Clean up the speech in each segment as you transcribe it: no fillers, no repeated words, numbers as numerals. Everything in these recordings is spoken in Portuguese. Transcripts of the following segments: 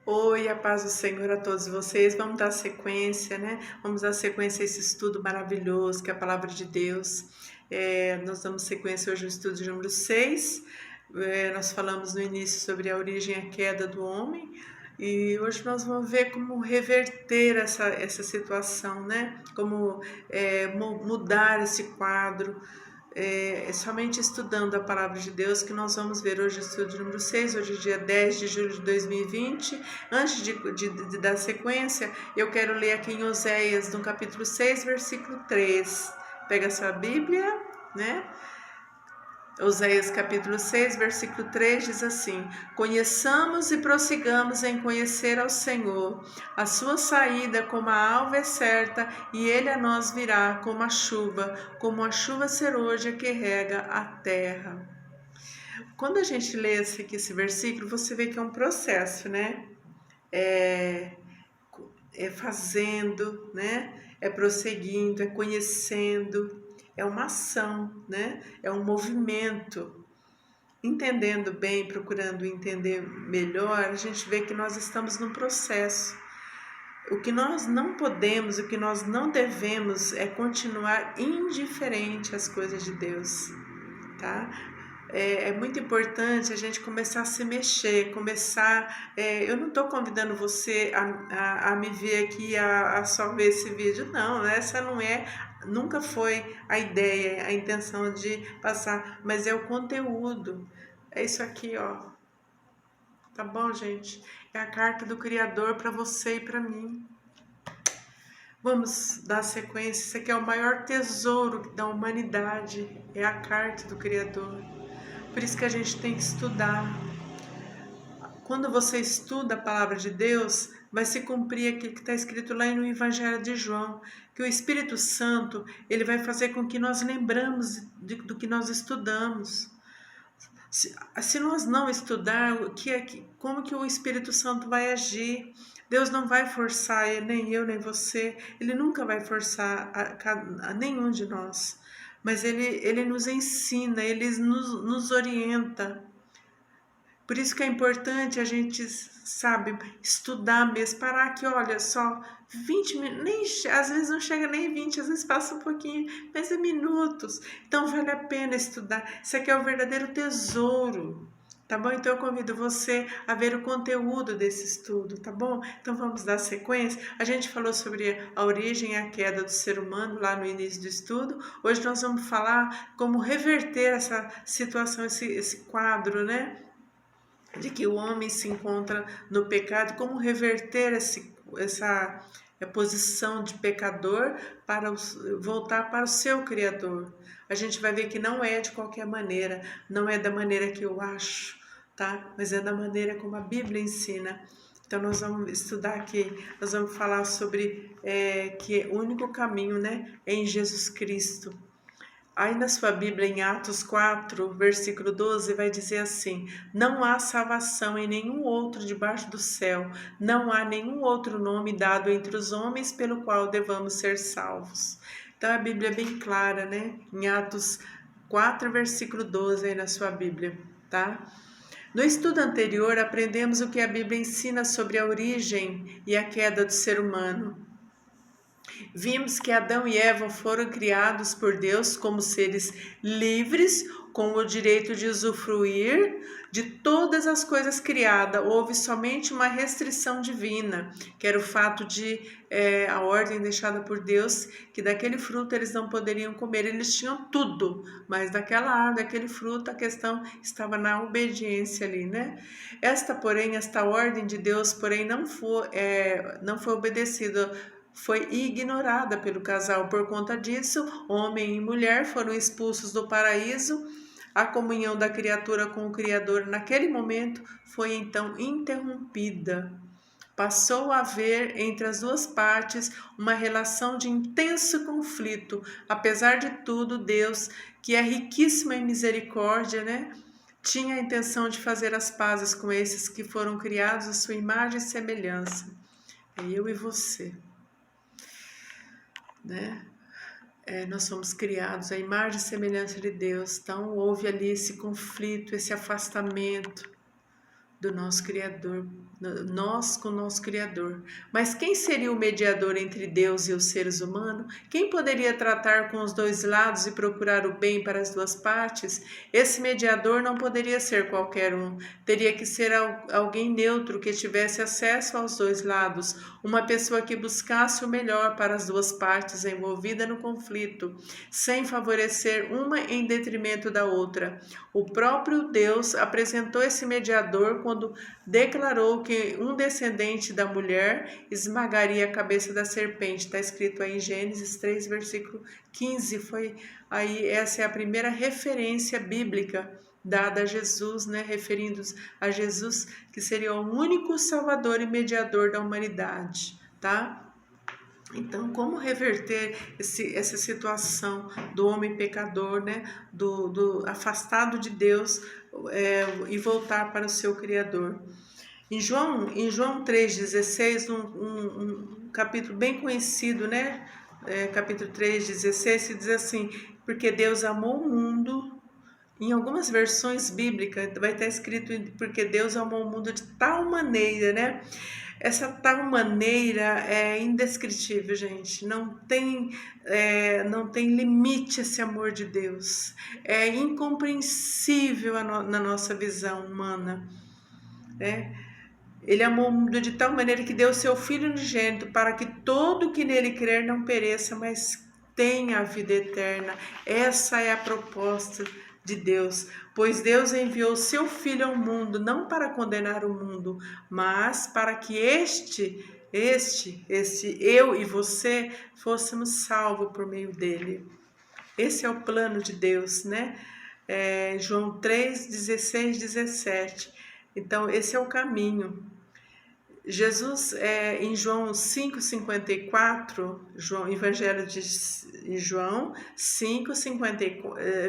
Oi, a paz do Senhor a todos vocês. Vamos dar sequência, né? Vamos dar sequência a esse estudo maravilhoso que é a palavra de Deus. Nós damos sequência hoje ao estudo de número 6. Nós falamos no início sobre a origem e a queda do homem. E hoje nós vamos ver como reverter essa situação, né? Como mudar esse quadro. É somente estudando a palavra de Deus que nós vamos ver hoje o estudo número 6, hoje é dia 10 de julho de 2020. Antes de dar sequência, eu quero ler aqui em Oséias, no capítulo 6, versículo 3. Pega a sua Bíblia, né? Oséias capítulo 6, versículo 3 diz assim: Conheçamos e prossigamos em conhecer ao Senhor. A sua saída como a alva é certa, e ele a nós virá como a chuva serôdia que rega a terra. Quando a gente lê esse versículo, você vê que é um processo, né? É, é fazendo, né? É prosseguindo, é conhecendo, é uma ação, né? É um movimento. Entendendo bem, procurando entender melhor, a gente vê que nós estamos num processo. O que nós não podemos, o que nós não devemos é continuar indiferente às coisas de Deus, tá? É muito importante a gente começar a se mexer, começar. Eu não estou convidando você a me ver aqui, a só ver esse vídeo, não, essa não é, nunca foi a ideia, a intenção de passar, mas é o conteúdo. É isso aqui, ó. Tá bom, gente? É a carta do Criador para você e para mim. Vamos dar sequência. Isso aqui é o maior tesouro da humanidade. É a carta do Criador. Por isso que a gente tem que estudar. Quando você estuda a palavra de Deus, vai se cumprir aquilo que está escrito lá no Evangelho de João, que o Espírito Santo ele vai fazer com que nós lembramos do que nós estudamos. Se nós não estudar, como que o Espírito Santo vai agir? Deus não vai forçar, nem eu, nem você. Ele nunca vai forçar a nenhum de nós. Mas ele nos ensina, ele nos orienta. Por isso que é importante a gente, sabe, estudar mesmo, parar aqui, olha só, 20 minutos, nem, às vezes não chega nem 20, às vezes passa um pouquinho, mas é minutos. Então vale a pena estudar. Isso aqui é o verdadeiro tesouro, tá bom? Então eu convido você a ver o conteúdo desse estudo, tá bom? Então vamos dar sequência. A gente falou sobre a origem e a queda do ser humano lá no início do estudo. Hoje nós vamos falar como reverter essa situação, esse quadro, né? De que o homem se encontra no pecado, como reverter essa posição de pecador para voltar para o seu Criador. A gente vai ver que não é de qualquer maneira, não é da maneira que eu acho, tá? Mas é da maneira como a Bíblia ensina. Então nós vamos estudar aqui, nós vamos falar sobre que o único caminho, né, é em Jesus Cristo. Aí na sua Bíblia, em Atos 4, versículo 12, vai dizer assim: Não há salvação em nenhum outro debaixo do céu, não há nenhum outro nome dado entre os homens pelo qual devamos ser salvos. Então a Bíblia é bem clara, né? Em Atos 4, versículo 12, aí na sua Bíblia, tá? No estudo anterior, aprendemos o que a Bíblia ensina sobre a origem e a queda do ser humano. Vimos que Adão e Eva foram criados por Deus como seres livres, com o direito de usufruir de todas as coisas criadas. Houve somente uma restrição divina, que era o fato de a ordem deixada por Deus, que daquele fruto eles não poderiam comer. Eles tinham tudo, mas daquela árvore, daquele fruto, a questão estava na obediência ali, né? Esta ordem de Deus, porém, não foi obedecida, foi ignorada pelo casal. Por conta disso, homem e mulher foram expulsos do paraíso. A comunhão da criatura com o Criador naquele momento foi então interrompida. Passou a haver entre as duas partes uma relação de intenso conflito. Apesar de tudo, Deus, que é riquíssimo em misericórdia, né, tinha a intenção de fazer as pazes com esses que foram criados à sua imagem e semelhança. É eu e você, né? Nós somos criados à imagem e semelhança de Deus, então houve ali esse conflito, esse afastamento, do nosso Criador, nós com o nosso Criador. Mas quem seria o mediador entre Deus e os seres humanos? Quem poderia tratar com os dois lados e procurar o bem para as duas partes? Esse mediador não poderia ser qualquer um, teria que ser alguém neutro que tivesse acesso aos dois lados, uma pessoa que buscasse o melhor para as duas partes envolvidas no conflito, sem favorecer uma em detrimento da outra. O próprio Deus apresentou esse mediador quando declarou que um descendente da mulher esmagaria a cabeça da serpente. Está escrito aí em Gênesis 3, versículo 15. Essa é a primeira referência bíblica dada a Jesus, né, referindo a Jesus, que seria o único salvador e mediador da humanidade, tá? Então, como reverter essa situação do homem pecador, né, do afastado de Deus, e voltar para o seu Criador? Em João 3,16, um capítulo bem conhecido, né? Capítulo 3,16, se diz assim: porque Deus amou o mundo. Em algumas versões bíblicas vai estar escrito porque Deus amou o mundo de tal maneira, né? Essa tal maneira é indescritível, gente. Não tem limite esse amor de Deus. É incompreensível na nossa visão humana, né? Ele amou o mundo de tal maneira que deu seu Filho unigênito para que todo que nele crer não pereça, mas tenha a vida eterna. Essa é a proposta de Deus, pois Deus enviou seu Filho ao mundo não para condenar o mundo, mas para que este eu e você fôssemos salvos por meio dele. Esse é o plano de Deus, né? João 3, 16, 17. Então, esse é o caminho. Jesus, em João 5,54, Evangelho de João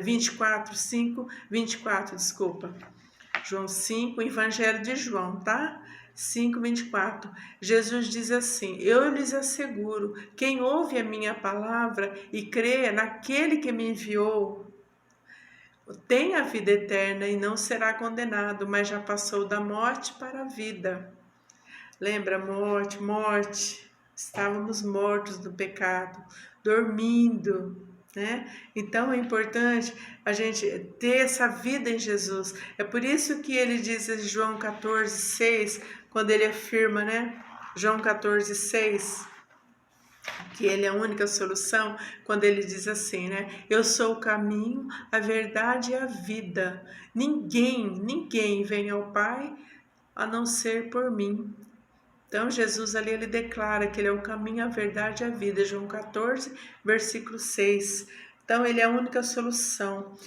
24, desculpa. João 5, Evangelho de João, tá? 5,24. Jesus diz assim: eu lhes asseguro, quem ouve a minha palavra e crê naquele que me enviou, tem a vida eterna e não será condenado, mas já passou da morte para a vida. Lembra, morte, estávamos mortos do pecado, dormindo, né? Então é importante a gente ter essa vida em Jesus. É por isso que ele diz em João 14, 6, quando ele afirma, né? João 14, 6, que ele é a única solução, quando ele diz assim, né? Eu sou o caminho, a verdade e a vida. Ninguém vem ao Pai a não ser por mim. Então, Jesus ali, ele declara que ele é o caminho, a verdade e a vida. João 14, versículo 6. Então, ele é a única solução.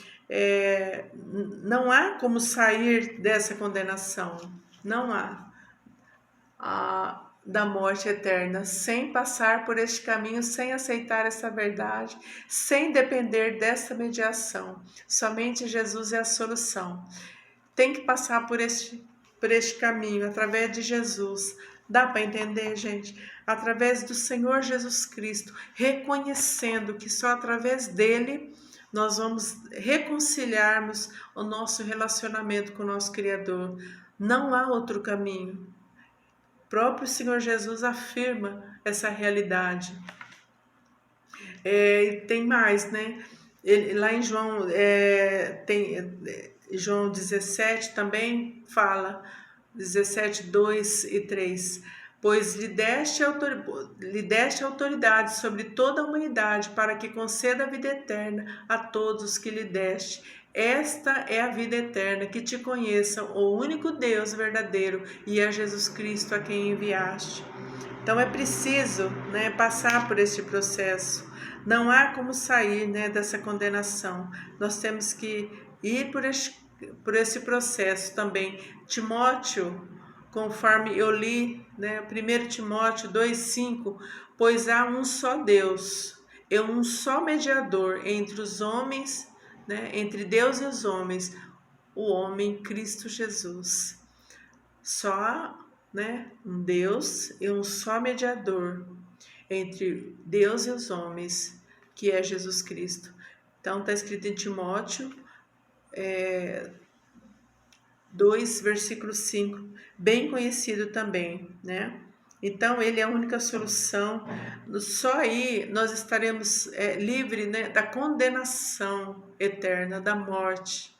Não há como sair dessa condenação. Não há. Da morte eterna, sem passar por este caminho, sem aceitar essa verdade, sem depender dessa mediação. Somente Jesus é a solução. Tem que passar por este caminho, através de Jesus. Dá para entender, gente? Através do Senhor Jesus Cristo, reconhecendo que só através dele nós vamos reconciliarmos o nosso relacionamento com o nosso Criador. Não há outro caminho. O próprio Senhor Jesus afirma essa realidade. Tem mais, né? Lá em João, João 17 também fala, 17, 2 e 3. Pois lhe deste autoridade sobre toda a humanidade, para que conceda a vida eterna a todos que lhe deste. Esta é a vida eterna, que te conheçam, o único Deus verdadeiro, e a Jesus Cristo a quem enviaste. Então é preciso, né, passar por este processo. Não há como sair, né, dessa condenação. Nós temos que ir por esse processo também. Timóteo, conforme eu li, né, 1 Timóteo 2,5, pois há um só Deus e um só mediador entre os homens, né, entre Deus e os homens, o homem Cristo Jesus. Só há, né, um Deus e um só mediador entre Deus e os homens, que é Jesus Cristo. Então está escrito em Timóteo 2, versículo 5, bem conhecido também, né? Então, ele é a única solução. Só aí nós estaremos livres, né, da condenação eterna, da morte.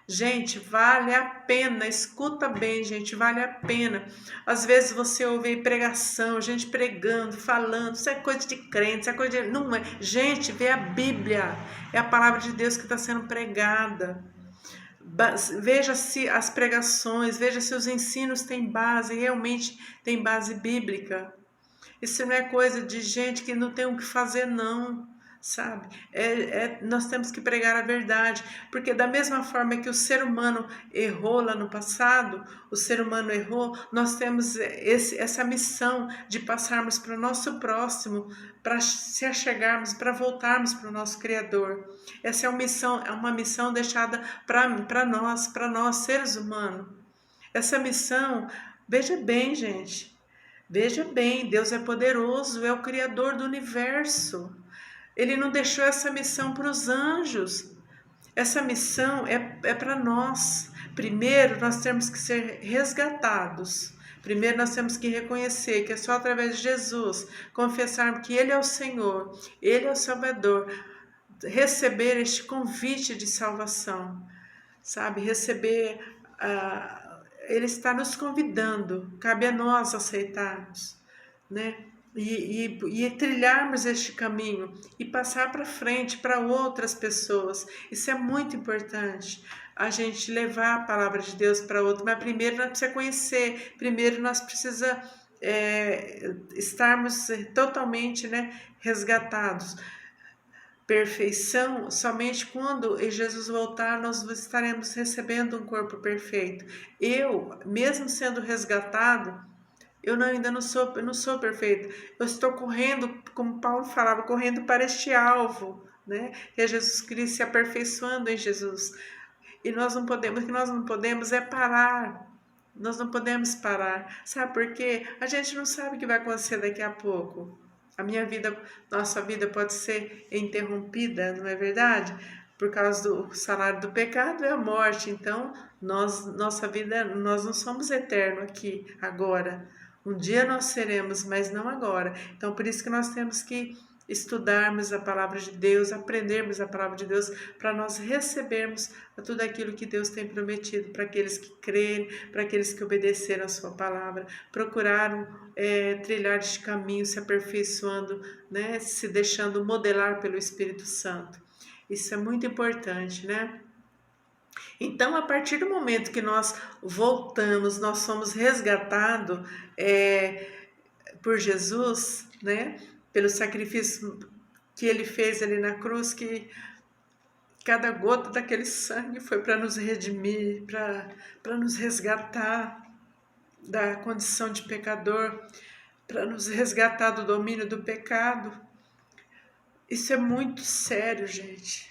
Gente, vale a pena, escuta bem, gente, vale a pena. Às vezes você ouve pregação, gente pregando, falando, isso é coisa de crente, isso é coisa de... Não é. Gente, vê a Bíblia, é a palavra de Deus que está sendo pregada. Veja se as pregações, veja se os ensinos têm base, realmente têm base bíblica. Isso não é coisa de gente que não tem o que fazer, não, sabe? Nós temos que pregar a verdade, porque da mesma forma que o ser humano errou lá no passado, o ser humano errou, nós temos essa missão de passarmos para o nosso próximo, para se achegarmos, para voltarmos para o nosso Criador. Essa é uma missão deixada para nós, seres humanos. Essa missão, veja bem, gente, veja bem, Deus é poderoso, é o Criador do universo. Ele não deixou essa missão para os anjos. Essa missão é para nós. Primeiro, nós temos que ser resgatados. Primeiro, nós temos que reconhecer que é só através de Jesus, confessarmos que Ele é o Senhor, Ele é o Salvador, receber este convite de salvação, sabe? Receber, Ele está nos convidando, cabe a nós aceitarmos, né? E trilharmos este caminho e passar para frente para outras pessoas. Isso é muito importante, a gente levar a palavra de Deus para outro. Mas primeiro nós precisamos conhecer, primeiro nós precisamos estarmos totalmente, né, resgatados. Perfeição, somente quando Jesus voltar nós estaremos recebendo um corpo perfeito. Eu, mesmo sendo resgatado, ainda não sou perfeito. Eu estou correndo, como Paulo falava, correndo para este alvo, né? Que é Jesus Cristo, se aperfeiçoando em Jesus. E o que nós não podemos é parar. Nós não podemos parar. Sabe por quê? A gente não sabe o que vai acontecer daqui a pouco. Nossa vida pode ser interrompida, não é verdade? Por causa do salário do pecado é a morte. Então, nossa vida, nós não somos eternos aqui, agora. Um dia nós seremos, mas não agora. Então, por isso que nós temos que estudarmos a palavra de Deus, aprendermos a palavra de Deus, para nós recebermos tudo aquilo que Deus tem prometido para aqueles que creem, para aqueles que obedeceram a sua palavra, procuraram trilhar este caminho, se aperfeiçoando, né, se deixando modelar pelo Espírito Santo. Isso é muito importante, né? Então, a partir do momento que nós voltamos, nós somos resgatados por Jesus, né? Pelo sacrifício que Ele fez ali na cruz, que cada gota daquele sangue foi para nos redimir, para nos resgatar da condição de pecador, para nos resgatar do domínio do pecado. Isso é muito sério, gente.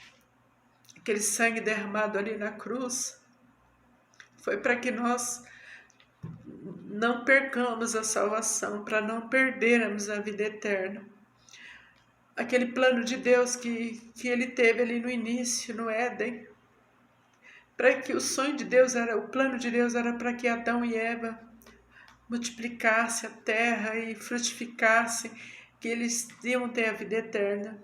Aquele sangue derramado ali na cruz foi para que nós não percamos a salvação, para não perdermos a vida eterna. Aquele plano de Deus que ele teve ali no início, no Éden, para que o plano de Deus era para que Adão e Eva multiplicassem a terra e frutificassem, que eles iam ter a vida eterna.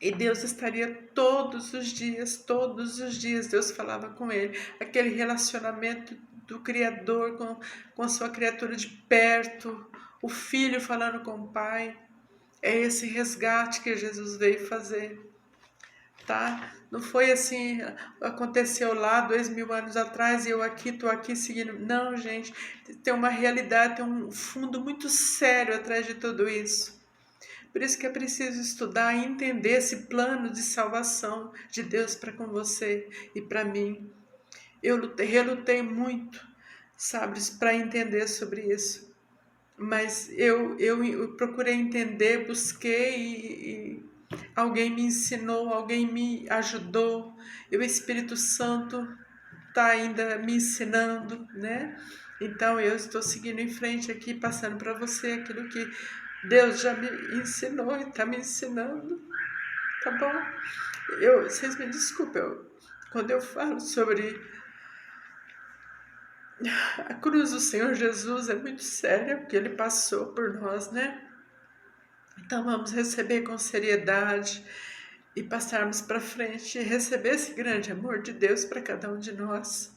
E Deus estaria todos os dias, Deus falava com ele. Aquele relacionamento do Criador com a sua criatura de perto, o Filho falando com o Pai. É esse resgate que Jesus veio fazer, tá? Não foi assim, aconteceu lá 2000 anos atrás e eu aqui, estou aqui seguindo. Não, gente, tem uma realidade, tem um fundo muito sério atrás de tudo isso. Por isso que é preciso estudar e entender esse plano de salvação de Deus para com você e para mim. Eu relutei muito, sabe, para entender sobre isso. Mas eu procurei entender, busquei e alguém me ensinou, alguém me ajudou. E o Espírito Santo está ainda me ensinando, né? Então eu estou seguindo em frente aqui, passando para você aquilo que Deus já me ensinou e está me ensinando, tá bom? Vocês me desculpem, quando eu falo sobre A cruz do Senhor Jesus é muito séria, porque Ele passou por nós, né? Então vamos receber com seriedade e passarmos para frente e receber esse grande amor de Deus para cada um de nós.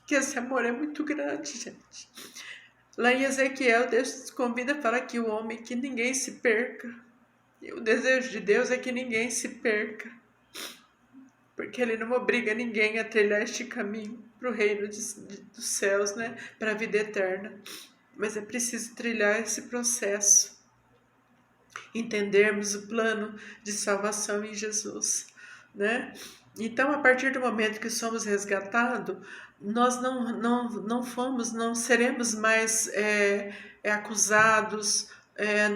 Que esse amor é muito grande, gente. Lá em Ezequiel, Deus nos convida para que o homem, que ninguém se perca. E o desejo de Deus é que ninguém se perca, porque Ele não obriga ninguém a trilhar este caminho para o reino dos céus, né? Para a vida eterna. Mas é preciso trilhar esse processo, entendermos o plano de salvação em Jesus, né? Então, a partir do momento que somos resgatados, nós não seremos mais acusados,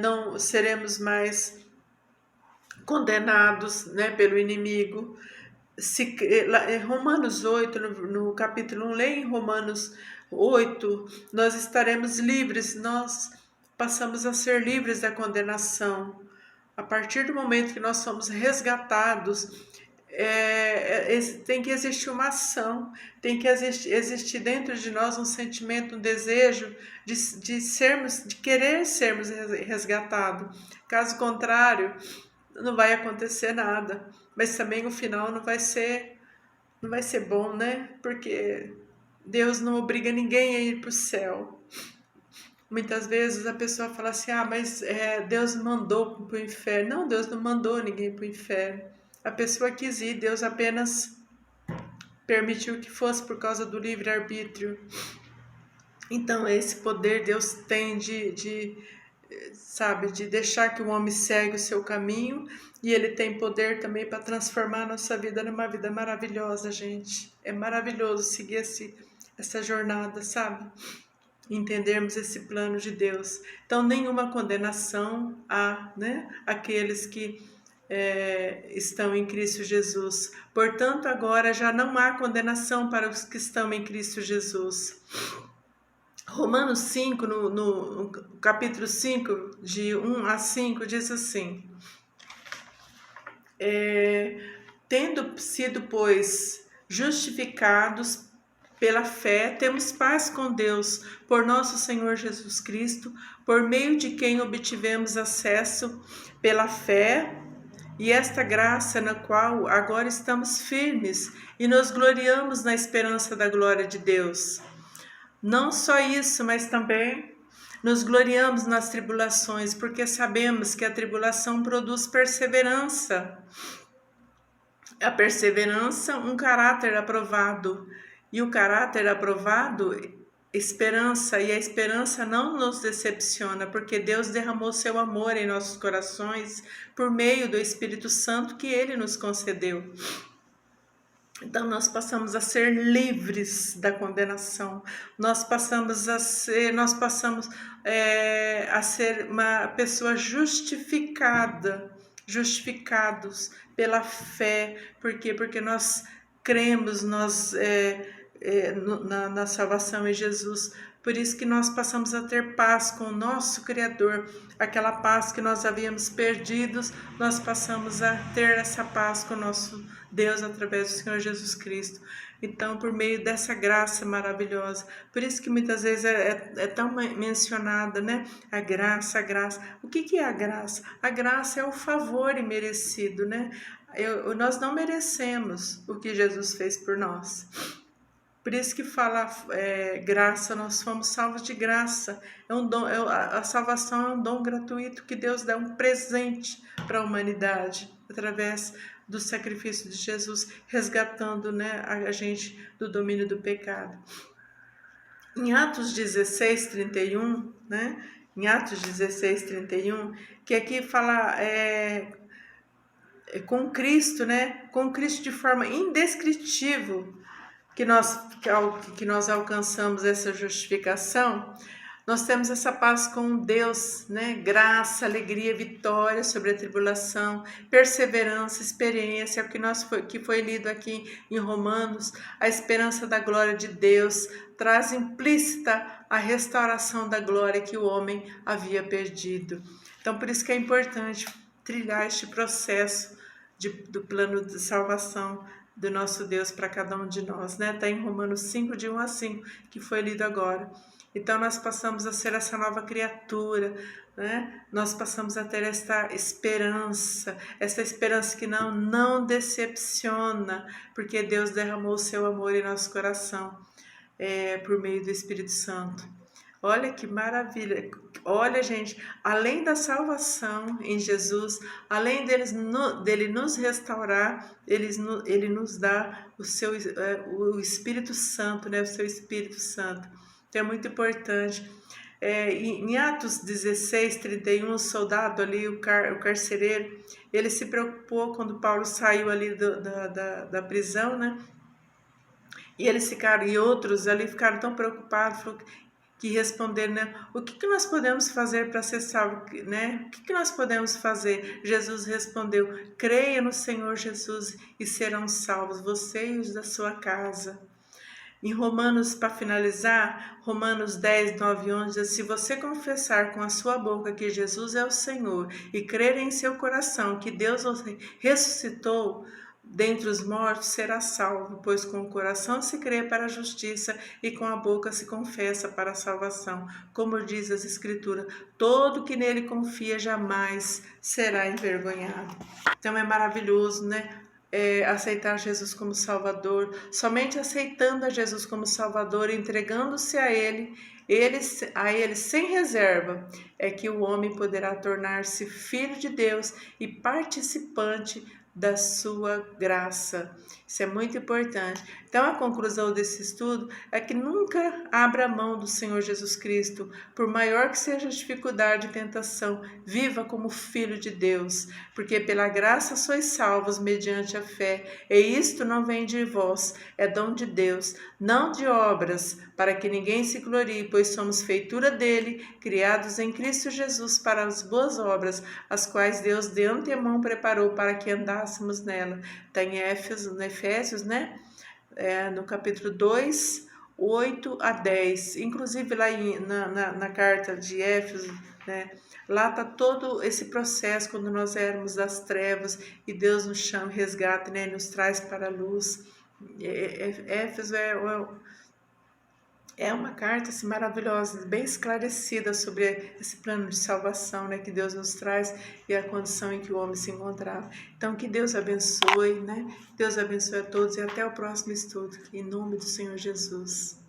não seremos mais condenados, né, pelo inimigo. Romanos 8, no capítulo 1, leia em Romanos 8, nós estaremos livres, nós passamos a ser livres da condenação. A partir do momento que nós somos resgatados, tem que existir uma ação, tem que existir dentro de nós um sentimento, um desejo de querer sermos resgatados. Caso contrário, não vai acontecer nada. Mas também o final não vai ser bom, né? Porque Deus não obriga ninguém a ir para o céu. Muitas vezes a pessoa fala assim, mas Deus mandou para o inferno. Não, Deus não mandou ninguém para o inferno. A pessoa quis ir, Deus apenas permitiu que fosse por causa do livre-arbítrio. Então, esse poder Deus tem de deixar que o homem segue o seu caminho, e Ele tem poder também para transformar a nossa vida numa vida maravilhosa, gente. É maravilhoso seguir essa jornada, sabe? Entendermos esse plano de Deus. Então, nenhuma condenação há, né? Aqueles que estão em Cristo Jesus. Portanto, agora já não há condenação para os que estão em Cristo Jesus. Romanos 5, no capítulo 5, de 1 a 5, diz assim: tendo sido, pois, justificados pela fé, temos paz com Deus, por nosso Senhor Jesus Cristo, por meio de quem obtivemos acesso pela fé, e esta graça na qual agora estamos firmes e nos gloriamos na esperança da glória de Deus. Não só isso, mas também nos gloriamos nas tribulações, porque sabemos que a tribulação produz perseverança. A perseverança, um caráter aprovado. E o caráter aprovado, esperança. E a esperança não nos decepciona, porque Deus derramou seu amor em nossos corações por meio do Espírito Santo que Ele nos concedeu. Então nós passamos a ser livres da condenação, nós passamos a ser uma pessoa justificados pela fé. Por quê? Porque nós cremos na salvação em Jesus. Por isso que nós passamos a ter paz com o nosso Criador. Aquela paz que nós havíamos perdido, nós passamos a ter essa paz com o nosso Deus através do Senhor Jesus Cristo. Então, por meio dessa graça maravilhosa, por isso que muitas vezes é tão mencionada, né? A graça. O que é a graça? A graça é o favor imerecido, né? Nós não merecemos o que Jesus fez por nós. Por isso que fala graça, nós fomos salvos de graça. É um dom, a salvação é um dom gratuito que Deus dá, um presente para a humanidade, através do sacrifício de Jesus, resgatando, né, a gente do domínio do pecado. Em Atos 16, 31, né? Em Atos 16, 31, que aqui fala com Cristo, né? Com Cristo de forma indescritível, que nós alcançamos essa justificação. Nós temos essa paz com Deus, né? Graça, alegria, vitória sobre a tribulação, perseverança, experiência, que foi lido aqui em Romanos. A esperança da glória de Deus traz implícita a restauração da glória que o homem havia perdido. Então, por isso que é importante trilhar este processo do plano de salvação do nosso Deus para cada um de nós, né? Está em Romanos 5, de 1 a 5, que foi lido agora. Então nós passamos a ser essa nova criatura, né? Nós passamos a ter essa esperança que não decepciona, porque Deus derramou o seu amor em nosso coração, por meio do Espírito Santo. Olha que maravilha! Olha, gente, além da salvação em Jesus, além dele nos restaurar, ele nos dá o Espírito Santo, né? O seu Espírito Santo. Então é muito importante. Em Atos 16, 31, o soldado ali, o carcereiro, ele se preocupou quando Paulo saiu ali da prisão, né? E eles ficaram, e outros ali ficaram tão preocupados, que responderam, né? O que nós podemos fazer para ser salvo, né? O que nós podemos fazer? Jesus respondeu: creia no Senhor Jesus e serão salvos, você e os da sua casa. Em Romanos, para finalizar, Romanos 10, 9 e 11, diz: se você confessar com a sua boca que Jesus é o Senhor e crer em seu coração que Deus o ressuscitou dentre os mortos, será salvo, pois com o coração se crê para a justiça e com a boca se confessa para a salvação. Como diz as Escrituras, todo que nele confia jamais será envergonhado. Então é maravilhoso, né? Aceitar Jesus como Salvador. Somente aceitando a Jesus como Salvador, entregando-se a Ele sem reserva, é que o homem poderá tornar-se filho de Deus e participante da sua graça. Isso é muito importante. Então, a conclusão desse estudo é que nunca abra mão do Senhor Jesus Cristo, por maior que seja a dificuldade e tentação, viva como filho de Deus, porque pela graça sois salvos mediante a fé, e isto não vem de vós, é dom de Deus, não de obras, para que ninguém se glorie, pois somos feitura dele, criados em Cristo Jesus para as boas obras, as quais Deus de antemão preparou para que andássemos nela. Está em Efésios, né? No capítulo 2, 8 a 10. Inclusive lá na carta de Éfeso, né? Lá está todo esse processo quando nós éramos das trevas e Deus nos chama, resgata, né? Nos traz para a luz. Éfeso é uma carta assim, maravilhosa, bem esclarecida sobre esse plano de salvação, né, que Deus nos traz e a condição em que o homem se encontrava. Então, que Deus abençoe, né? Deus abençoe a todos e até o próximo estudo. Em nome do Senhor Jesus.